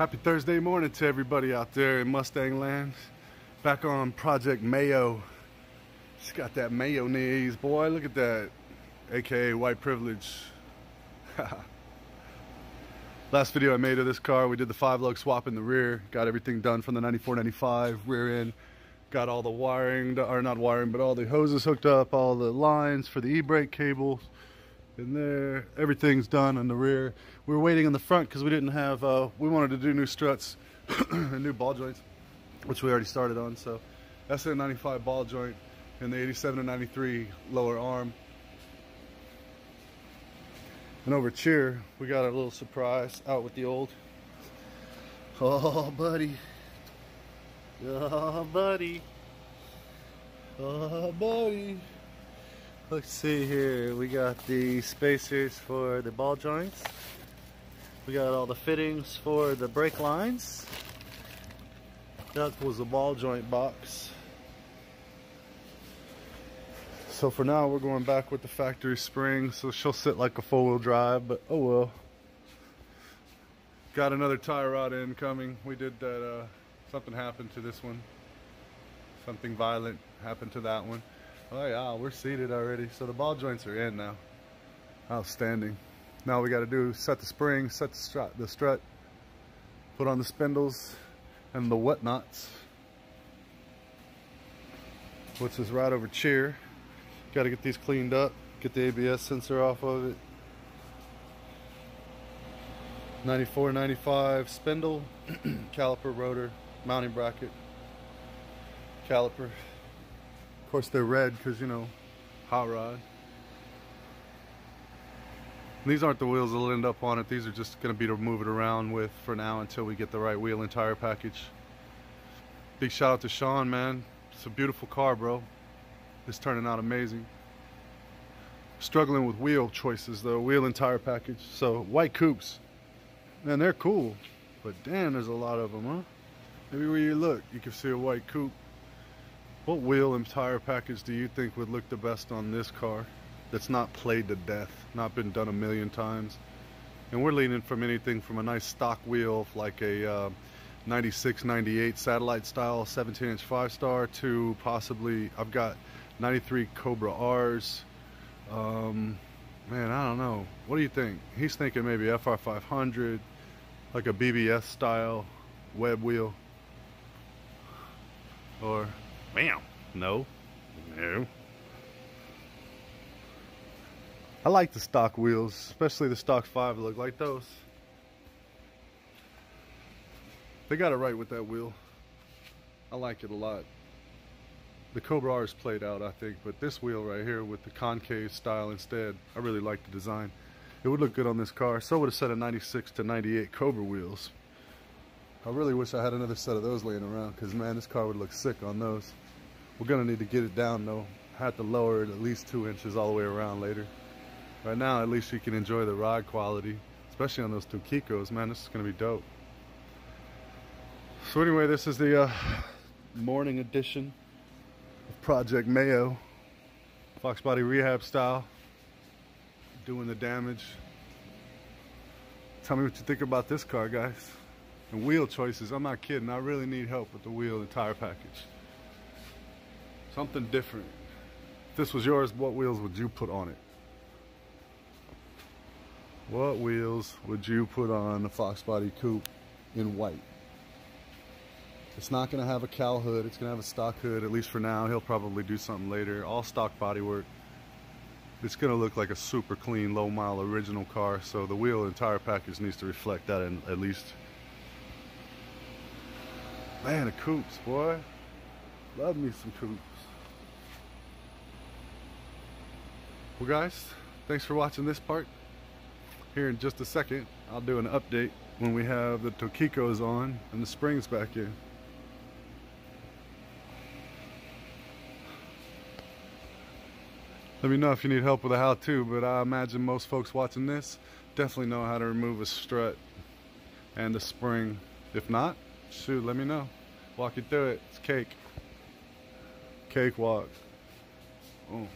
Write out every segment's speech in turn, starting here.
Happy Thursday morning to everybody out there in Mustang land. Back on Project Mayo. She's got that mayonnaise, boy. Look at that. AKA white privilege. Last video I made of this car, we did the 5 lug swap in the rear. Got everything done from the 94-95 rear end. Got all the wiring, or not wiring, but all the hoses hooked up, all the lines for the e-brake cables in there. Everything's done on the rear. We were waiting in the front because we didn't have, we wanted to do new struts and new ball joints, which we already started on. So that's a 95 ball joint and the 87 and 93 lower arm. And over here, we got a little surprise out with the old. Oh, buddy. Oh, buddy. Oh, buddy. Let's see here. We got the spacers for the ball joints. We got all the fittings for the brake lines. That was the ball joint box. So for now, we're going back with the factory spring. So she'll sit like a 4-wheel drive, but oh well. Got another tie rod in coming. We did that, something happened to this one. Something violent happened to that one. Oh yeah, we're seated already. So the ball joints are in now. Outstanding. Now we got to do set the spring, set the strut, put on the spindles and the whatnots, which is right over here. Got to get these cleaned up, get the ABS sensor off of it. 94-95 spindle, caliper, rotor, mounting bracket, caliper. Of course they're red because, you know, hot rod. And these aren't the wheels that'll end up on it. These are just going to be to move it around with for now until we get the right wheel and tire package. Big shout out to Sean, man. It's a beautiful car, bro. It's turning out amazing. Struggling with wheel choices though, wheel and tire package. So white coupes, man, they're cool, but damn, there's a lot of them, huh? Maybe where you look, you can see a white coupe. What wheel and tire package do you think would look the best on this car that's not played to death, not been done a million times? And we're leaning from anything from a nice stock wheel like a 96, 98 satellite style 17-inch 5-star to possibly, I've got 93 Cobra R's. Man, I don't know. What do you think? He's thinking maybe FR 500, like a BBS style web wheel. Or, bam, no. I like the stock wheels, especially the stock 5 look like those. They got it right with that wheel. I like it a lot. The Cobra R is played out, I think, but this wheel right here with the concave style instead, I really like the design. It would look good on this car. So would a set of 96 to 98 Cobra wheels. I really wish I had another set of those laying around because, man, this car would look sick on those. We're going to need to get it down, though. I have to lower it at least 2 inches all the way around later. Right now, at least you can enjoy the ride quality, especially on those Tukikos. Man, this is going to be dope. So anyway, this is the morning edition of Project Mayo, Fox Body Rehab style, doing the damage. Tell me what you think about this car, guys. And wheel choices, I'm not kidding, I really need help with the wheel and tire package. Something different. If this was yours, what wheels would you put on it? What wheels would you put on the Fox Body Coupe in white? It's not going to have a cowl hood. It's going to have a stock hood, at least for now. He'll probably do something later. All stock bodywork. It's going to look like a super clean, low-mile original car. So the wheel and tire package needs to reflect that at least. Man, the coupes, boy. Love me some coupes. Well, guys, thanks for watching this part. Here in just a second, I'll do an update when we have the Tukikos on and the springs back in. Let me know if you need help with a how-to, but I imagine most folks watching this definitely know how to remove a strut and a spring. If not, shoot, let me know. Walk you through it. It's cake. Cakewalk. Oh.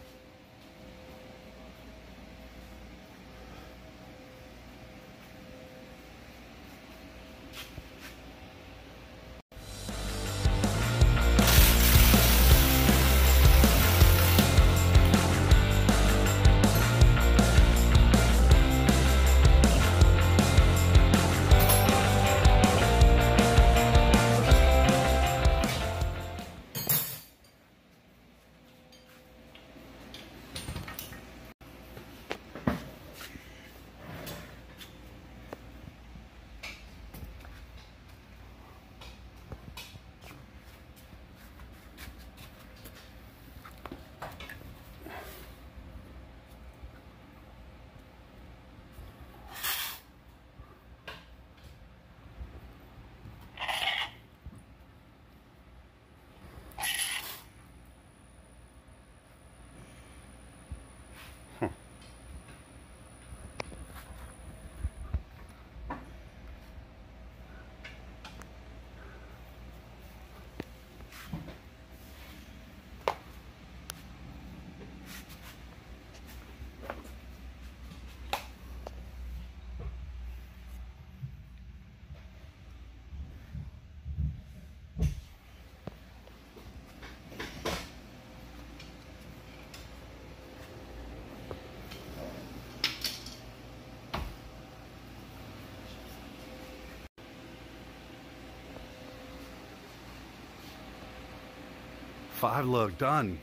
5 lug done.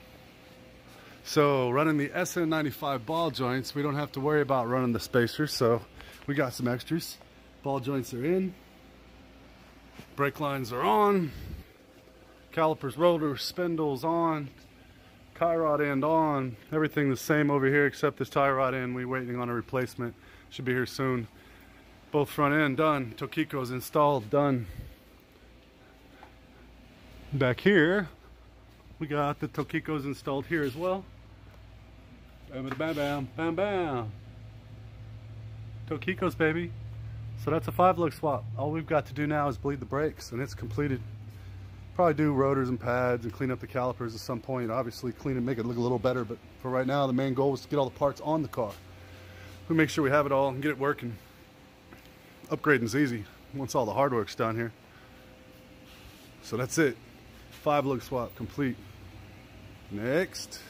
So running the SN95 ball joints, we don't have to worry about running the spacers, so we got some extras. Ball joints are in, brake lines are on, calipers, rotors, spindles on, tie rod end on, everything the same over here except this tie rod end. We're waiting on a replacement, should be here soon. Both front end done, Tokiko's installed, done. Back here we got the Tokiko's installed here as well. Bam bam bam bam bam. Tokiko's, baby. So that's a 5 lug swap. All we've got to do now is bleed the brakes and it's completed. Probably do rotors and pads and clean up the calipers at some point. Obviously clean it, make it look a little better, but for right now the main goal was to get all the parts on the car. We make sure we have it all and get it working. Upgrading's easy once all the hard work's done here. So that's it. 5 lug swap complete. Next.